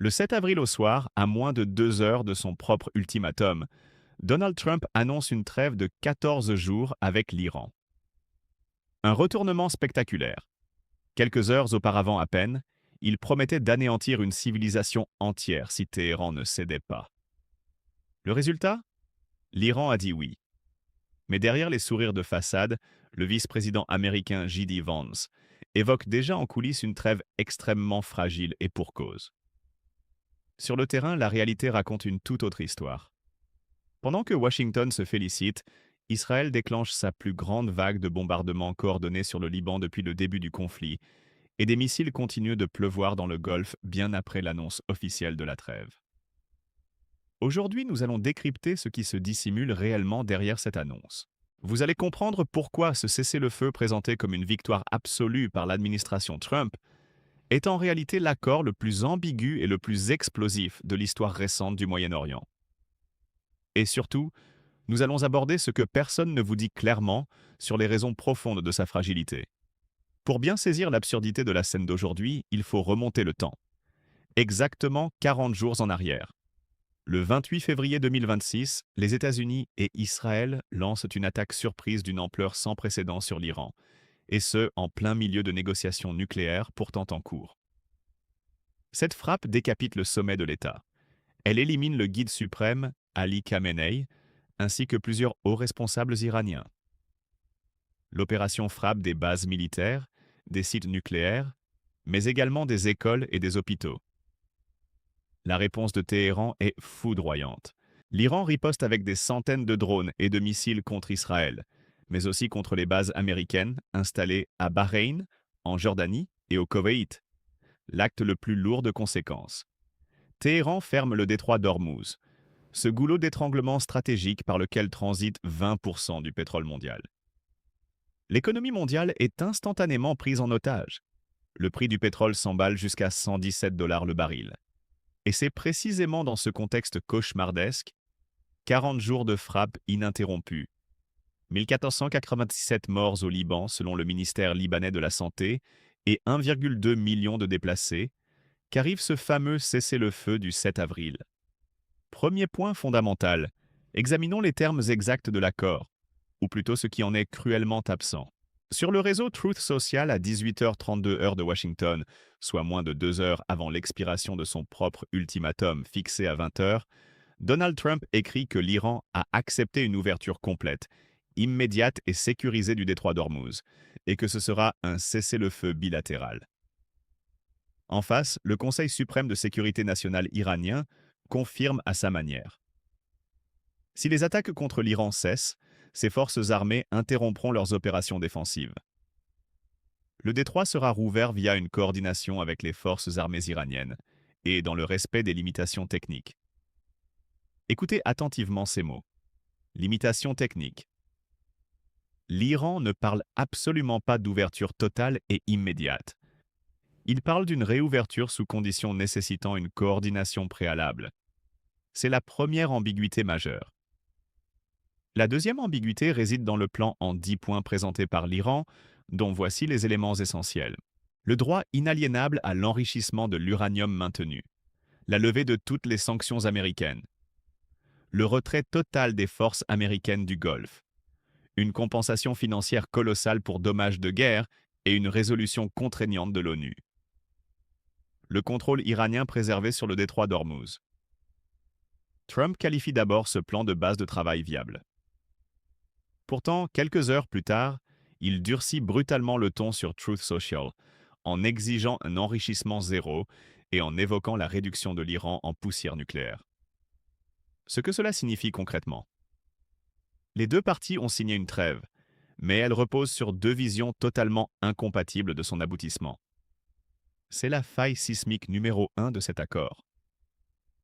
Le 7 avril au soir, à moins de 2 heures de son propre ultimatum, Donald Trump annonce une trêve de 14 jours avec l'Iran. Un retournement spectaculaire. Quelques heures auparavant à peine, il promettait d'anéantir une civilisation entière si Téhéran ne cédait pas. Le résultat? L'Iran a dit oui. Mais derrière les sourires de façade, le vice-président américain J.D. Vance évoque déjà en coulisses une trêve extrêmement fragile et pour cause. Sur le terrain, la réalité raconte une toute autre histoire. Pendant que Washington se félicite, Israël déclenche sa plus grande vague de bombardements coordonnés sur le Liban depuis le début du conflit, et des missiles continuent de pleuvoir dans le Golfe bien après l'annonce officielle de la trêve. Aujourd'hui, nous allons décrypter ce qui se dissimule réellement derrière cette annonce. Vous allez comprendre pourquoi ce cessez-le-feu présenté comme une victoire absolue par l'administration Trump est en réalité l'accord le plus ambigu et le plus explosif de l'histoire récente du Moyen-Orient. Et surtout, nous allons aborder ce que personne ne vous dit clairement sur les raisons profondes de sa fragilité. Pour bien saisir l'absurdité de la scène d'aujourd'hui, il faut remonter le temps. Exactement 40 jours en arrière. Le 28 février 2026, les États-Unis et Israël lancent une attaque surprise d'une ampleur sans précédent sur l'Iran, et ce, en plein milieu de négociations nucléaires pourtant en cours. Cette frappe décapite le sommet de l'État. Elle élimine le guide suprême, Ali Khamenei, ainsi que plusieurs hauts responsables iraniens. L'opération frappe des bases militaires, des sites nucléaires, mais également des écoles et des hôpitaux. La réponse de Téhéran est foudroyante. L'Iran riposte avec des centaines de drones et de missiles contre Israël, mais aussi contre les bases américaines installées à Bahreïn, en Jordanie et au Koweït. L'acte le plus lourd de conséquences. Téhéran ferme le détroit d'Ormuz, ce goulot d'étranglement stratégique par lequel transite 20% du pétrole mondial. L'économie mondiale est instantanément prise en otage. Le prix du pétrole s'emballe jusqu'à 117 dollars le baril. Et c'est précisément dans ce contexte cauchemardesque, 40 jours de frappe ininterrompue, 1497 morts au Liban selon le ministère libanais de la Santé et 1,2 million de déplacés, qu'arrive ce fameux cessez-le-feu du 7 avril. Premier point fondamental, examinons les termes exacts de l'accord, ou plutôt ce qui en est cruellement absent. Sur le réseau Truth Social à 18h32 heure de Washington, soit moins de 2 heures avant l'expiration de son propre ultimatum fixé à 20 heures, Donald Trump écrit que l'Iran a accepté une ouverture complète, immédiate et sécurisée du détroit d'Ormuz, et que ce sera un cessez-le-feu bilatéral. En face, le Conseil suprême de sécurité nationale iranien confirme à sa manière. Si les attaques contre l'Iran cessent, ses forces armées interrompront leurs opérations défensives. Le détroit sera rouvert via une coordination avec les forces armées iraniennes et dans le respect des limitations techniques. Écoutez attentivement ces mots. Limitations techniques. L'Iran ne parle absolument pas d'ouverture totale et immédiate. Il parle d'une réouverture sous conditions nécessitant une coordination préalable. C'est la première ambiguïté majeure. La deuxième ambiguïté réside dans le plan en 10 points présenté par l'Iran, dont voici les éléments essentiels. Le droit inaliénable à l'enrichissement de l'uranium maintenu. La levée de toutes les sanctions américaines. Le retrait total des forces américaines du Golfe. Une compensation financière colossale pour dommages de guerre et une résolution contraignante de l'ONU. Le contrôle iranien préservé sur le détroit d'Ormuz. Trump qualifie d'abord ce plan de base de travail viable. Pourtant, quelques heures plus tard, il durcit brutalement le ton sur Truth Social, en exigeant un enrichissement zéro et en évoquant la réduction de l'Iran en poussière nucléaire. Ce que cela signifie concrètement. Les deux parties ont signé une trêve, mais elle repose sur deux visions totalement incompatibles de son aboutissement. C'est la faille sismique numéro 1 de cet accord.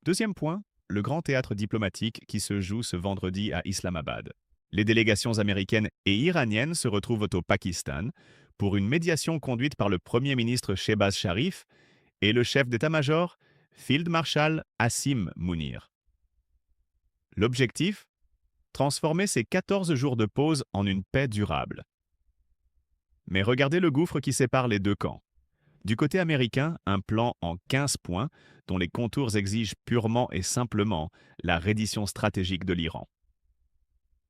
Deuxième point, le grand théâtre diplomatique qui se joue ce vendredi à Islamabad. Les délégations américaines et iraniennes se retrouvent au Pakistan pour une médiation conduite par le Premier ministre Shehbaz Sharif et le chef d'état-major, Field Marshal Asim Munir. L'objectif? Transformer ces 14 jours de pause en une paix durable. Mais regardez le gouffre qui sépare les deux camps. Du côté américain, un plan en 15 points, dont les contours exigent purement et simplement la reddition stratégique de l'Iran.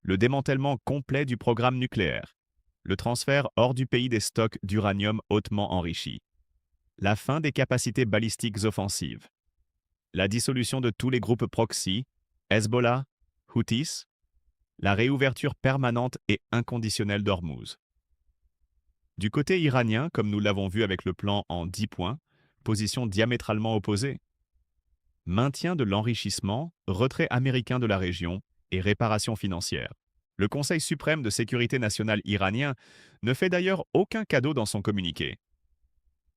Le démantèlement complet du programme nucléaire, le transfert hors du pays des stocks d'uranium hautement enrichi, la fin des capacités balistiques offensives, la dissolution de tous les groupes proxy, Hezbollah, Houthis, la réouverture permanente et inconditionnelle d'Ormuz. Du côté iranien, comme nous l'avons vu avec le plan en 10 points, position diamétralement opposée. Maintien de l'enrichissement, retrait américain de la région et réparation financière. Le Conseil suprême de sécurité nationale iranien ne fait d'ailleurs aucun cadeau dans son communiqué.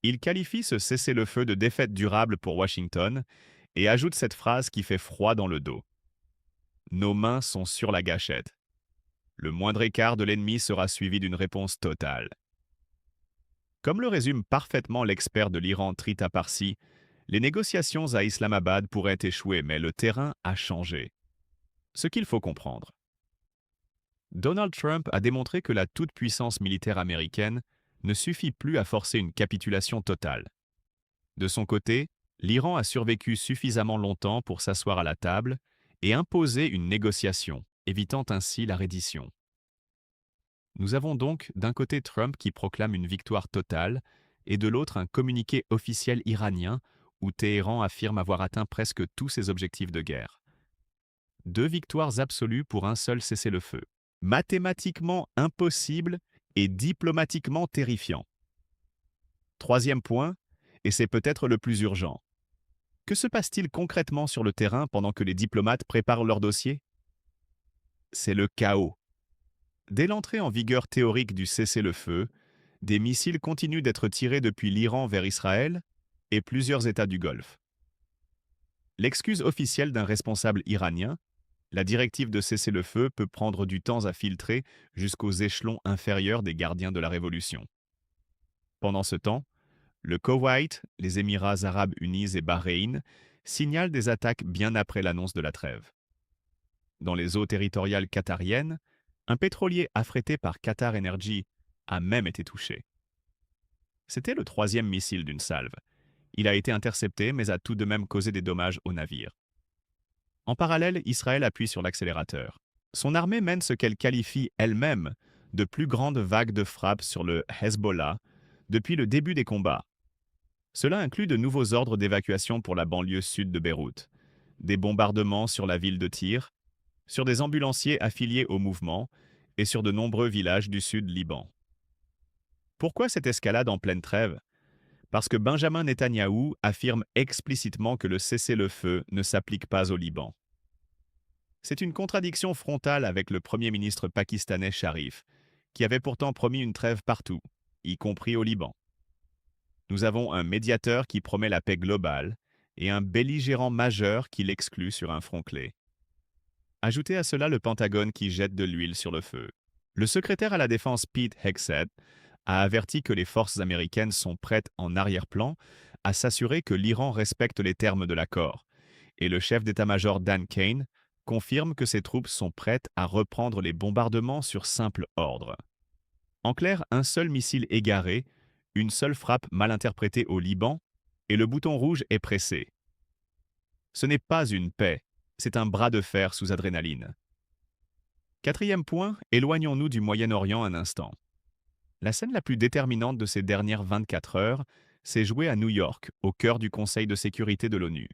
Il qualifie ce cessez-le-feu de défaite durable pour Washington et ajoute cette phrase qui fait froid dans le dos. Nos mains sont sur la gâchette. Le moindre écart de l'ennemi sera suivi d'une réponse totale. Comme le résume parfaitement l'expert de l'Iran Trita Parsi, les négociations à Islamabad pourraient échouer, mais le terrain a changé. Ce qu'il faut comprendre. Donald Trump a démontré que la toute-puissance militaire américaine ne suffit plus à forcer une capitulation totale. De son côté, l'Iran a survécu suffisamment longtemps pour s'asseoir à la table et imposer une négociation, évitant ainsi la reddition. Nous avons donc d'un côté Trump qui proclame une victoire totale et de l'autre un communiqué officiel iranien où Téhéran affirme avoir atteint presque tous ses objectifs de guerre. 2 victoires absolues pour un seul cessez-le-feu. Mathématiquement impossible et diplomatiquement terrifiant. Troisième point, et c'est peut-être le plus urgent. Que se passe-t-il concrètement sur le terrain pendant que les diplomates préparent leur dossier? C'est le chaos. Dès l'entrée en vigueur théorique du cessez-le-feu, des missiles continuent d'être tirés depuis l'Iran vers Israël et plusieurs États du Golfe. L'excuse officielle d'un responsable iranien, la directive de cessez-le-feu peut prendre du temps à filtrer jusqu'aux échelons inférieurs des gardiens de la Révolution. Pendant ce temps, le Koweït, les Émirats arabes unis et Bahreïn signalent des attaques bien après l'annonce de la trêve. Dans les eaux territoriales qatariennes, un pétrolier affrété par Qatar Energy a même été touché. C'était le 3e missile d'une salve. Il a été intercepté mais a tout de même causé des dommages au navire. En parallèle, Israël appuie sur l'accélérateur. Son armée mène ce qu'elle qualifie elle-même de plus grande vague de frappes sur le Hezbollah depuis le début des combats. Cela inclut de nouveaux ordres d'évacuation pour la banlieue sud de Beyrouth, des bombardements sur la ville de Tyr, sur des ambulanciers affiliés au mouvement et sur de nombreux villages du sud Liban. Pourquoi cette escalade en pleine trêve? Parce que Benjamin Netanyahou affirme explicitement que le cessez-le-feu ne s'applique pas au Liban. C'est une contradiction frontale avec le Premier ministre pakistanais Sharif, qui avait pourtant promis une trêve partout, y compris au Liban. Nous avons un médiateur qui promet la paix globale et un belligérant majeur qui l'exclut sur un front clé. Ajoutez à cela le Pentagone qui jette de l'huile sur le feu. Le secrétaire à la Défense Pete Hegseth a averti que les forces américaines sont prêtes en arrière-plan à s'assurer que l'Iran respecte les termes de l'accord, et le chef d'état-major Dan Kane confirme que ses troupes sont prêtes à reprendre les bombardements sur simple ordre. En clair, un seul missile égaré, une seule frappe mal interprétée au Liban, et le bouton rouge est pressé. Ce n'est pas une paix, c'est un bras de fer sous adrénaline. 4e point, éloignons-nous du Moyen-Orient un instant. La scène la plus déterminante de ces dernières 24 heures s'est jouée à New York, au cœur du Conseil de sécurité de l'ONU.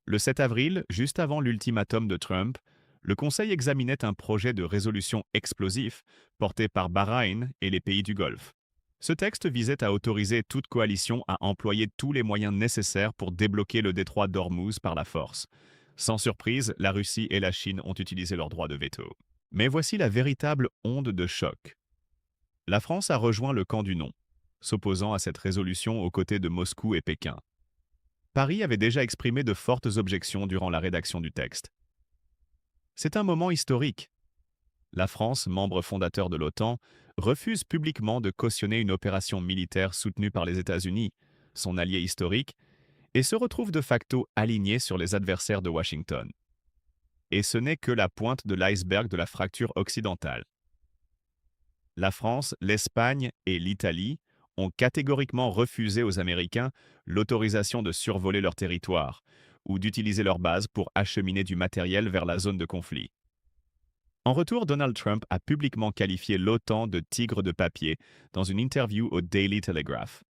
Le 7 avril, juste avant l'ultimatum de Trump, le Conseil examinait un projet de résolution explosif porté par Bahreïn et les pays du Golfe. Ce texte visait à autoriser toute coalition à employer tous les moyens nécessaires pour débloquer le détroit d'Ormuz par la force. Sans surprise, la Russie et la Chine ont utilisé leur droit de veto. Mais voici la véritable onde de choc. La France a rejoint le camp du non, s'opposant à cette résolution aux côtés de Moscou et Pékin. Paris avait déjà exprimé de fortes objections durant la rédaction du texte. C'est un moment historique. La France, membre fondateur de l'OTAN, refuse publiquement de cautionner une opération militaire soutenue par les États-Unis, son allié historique, et se retrouve de facto alignée sur les adversaires de Washington. Et ce n'est que la pointe de l'iceberg de la fracture occidentale. La France, l'Espagne et l'Italie ont catégoriquement refusé aux Américains l'autorisation de survoler leur territoire ou d'utiliser leur base pour acheminer du matériel vers la zone de conflit. En retour, Donald Trump a publiquement qualifié l'OTAN de tigre de papier dans une interview au Daily Telegraph.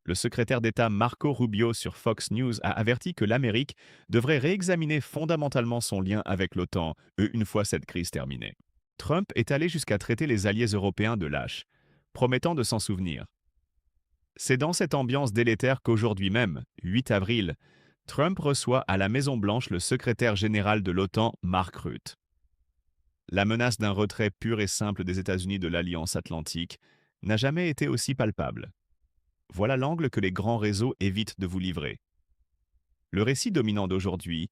Le secrétaire d'État Marco Rubio sur Fox News a averti que l'Amérique devrait réexaminer fondamentalement son lien avec l'OTAN une fois cette crise terminée. Trump est allé jusqu'à traiter les alliés européens de lâches, promettant de s'en souvenir. C'est dans cette ambiance délétère qu'aujourd'hui même, 8 avril, Trump reçoit à la Maison-Blanche le secrétaire général de l'OTAN, Mark Rutte. La menace d'un retrait pur et simple des États-Unis de l'Alliance atlantique n'a jamais été aussi palpable. Voilà l'angle que les grands réseaux évitent de vous livrer. Le récit dominant d'aujourd'hui,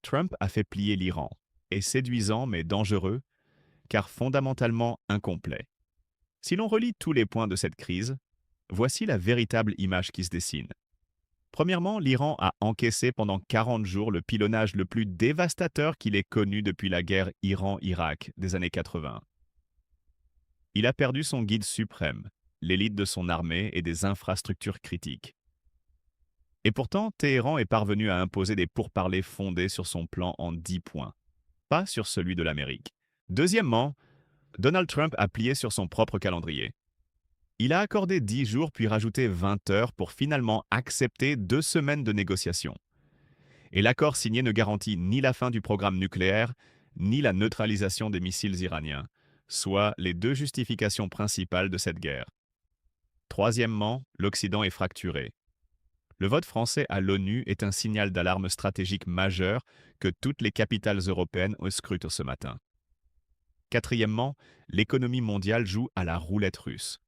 Trump a fait plier l'Iran, est séduisant mais dangereux, car fondamentalement incomplet. Si l'on relie tous les points de cette crise, voici la véritable image qui se dessine. Premièrement, l'Iran a encaissé pendant 40 jours le pilonnage le plus dévastateur qu'il ait connu depuis la guerre Iran-Irak des années 80. Il a perdu son guide suprême, l'élite de son armée et des infrastructures critiques. Et pourtant, Téhéran est parvenu à imposer des pourparlers fondés sur son plan en 10 points, pas sur celui de l'Amérique. Deuxièmement, Donald Trump a plié sur son propre calendrier. Il a accordé 10 jours puis rajouté 20 heures pour finalement accepter 2 semaines de négociations. Et l'accord signé ne garantit ni la fin du programme nucléaire, ni la neutralisation des missiles iraniens, soit les 2 justifications principales de cette guerre. Troisièmement, l'Occident est fracturé. Le vote français à l'ONU est un signal d'alarme stratégique majeur que toutes les capitales européennes auscultent ce matin. Quatrièmement, l'économie mondiale joue à la roulette russe.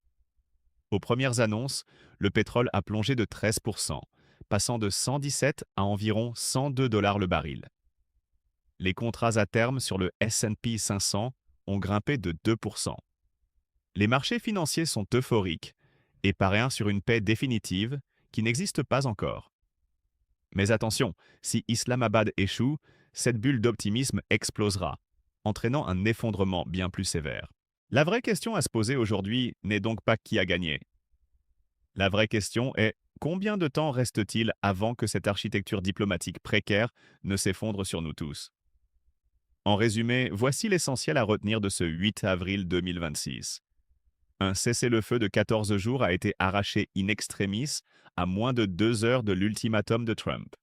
Aux premières annonces, le pétrole a plongé de 13%, passant de 117 à environ 102 $ le baril. Les contrats à terme sur le S&P 500 ont grimpé de 2%. Les marchés financiers sont euphoriques et parient sur une paix définitive qui n'existe pas encore. Mais attention, si Islamabad échoue, cette bulle d'optimisme explosera, entraînant un effondrement bien plus sévère. La vraie question à se poser aujourd'hui n'est donc pas qui a gagné. La vraie question est combien de temps reste-t-il avant que cette architecture diplomatique précaire ne s'effondre sur nous tous? En résumé, voici l'essentiel à retenir de ce 8 avril 2026. Un cessez-le-feu de 14 jours a été arraché in extremis à moins de 2 heures de l'ultimatum de Trump.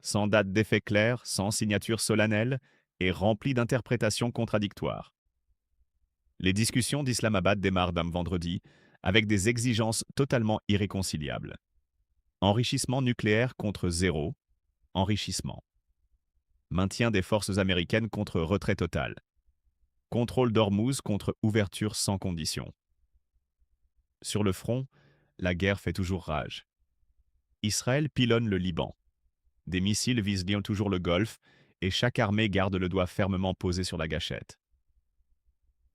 Sans date d'effet claire, sans signature solennelle et rempli d'interprétations contradictoires. Les discussions d'Islamabad démarrent d'un vendredi avec des exigences totalement irréconciliables. Enrichissement nucléaire contre zéro, enrichissement. Maintien des forces américaines contre retrait total. Contrôle d'Ormuz contre ouverture sans condition. Sur le front, la guerre fait toujours rage. Israël pilonne le Liban. Des missiles visent bien toujours le Golfe et chaque armée garde le doigt fermement posé sur la gâchette.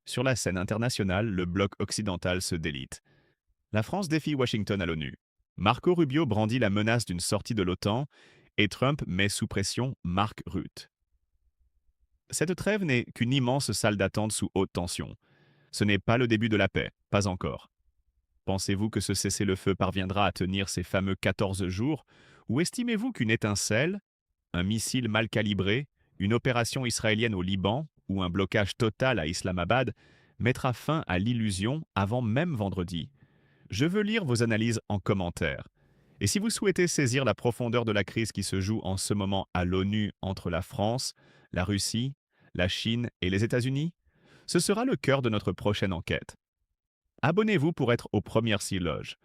Sur la scène internationale, le bloc occidental se délite. La France défie Washington à l'ONU. Marco Rubio brandit la menace d'une sortie de l'OTAN et Trump met sous pression Mark Rutte. Cette trêve n'est qu'une immense salle d'attente sous haute tension. Ce n'est pas le début de la paix, pas encore. Pensez-vous que ce cessez-le-feu parviendra à tenir ces fameux 14 jours, ou estimez-vous qu'une étincelle, un missile mal calibré, une opération israélienne au Liban ou un blocage total à Islamabad mettra fin à l'illusion avant même vendredi? Je veux lire vos analyses en commentaire. Et si vous souhaitez saisir la profondeur de la crise qui se joue en ce moment à l'ONU entre la France, la Russie, la Chine et les États-Unis, ce sera le cœur de notre prochaine enquête. Abonnez-vous pour être aux premières loges.